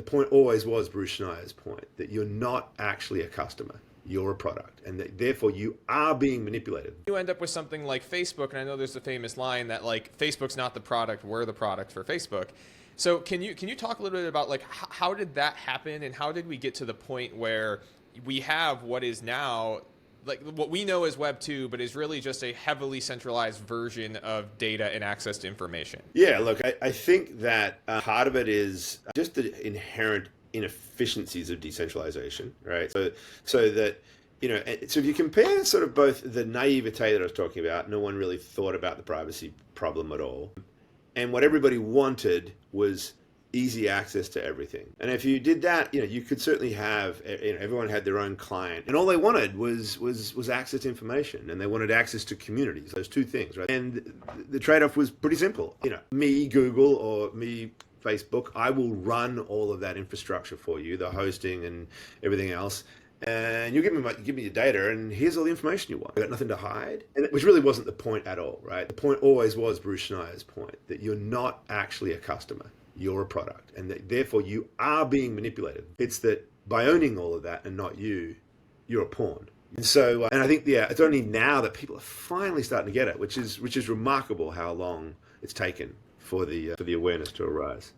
point always was Bruce Schneier's point, that you're not actually a customer. You're a product, and that therefore you are being manipulated. You end up with something like Facebook, and I know there's a famous line that like Facebook's not the product, we're the product for Facebook. So can you talk a little bit about like how did that happen, and how did we get to the point where we have what is now like what we know as Web 2, but is really just a heavily centralized version of data and access to information? Yeah, look, I think that part of it is just the inherent inefficiencies of decentralization, right? So that, so if you compare sort of both the naivete that I was talking about, no one really thought about the privacy problem at all, and what everybody wanted was easy access to everything. And if you did that, you could certainly have, everyone had their own client, and all they wanted was access to information, and they wanted access to communities. Those two things, right? And the trade-off was pretty simple. Me, Google, or me, Facebook, I will run all of that infrastructure for you, the hosting and everything else. And you give me your data, and here's all the information you want. I got nothing to hide, which really wasn't the point at all, right? The point always was Bruce Schneier's point, that you're not actually a customer. You're a product, and that therefore you are being manipulated. It's that by owning all of that and not you, you're a pawn. And so, and I think, it's only now that people are finally starting to get it, which is remarkable how long it's taken for the awareness to arise.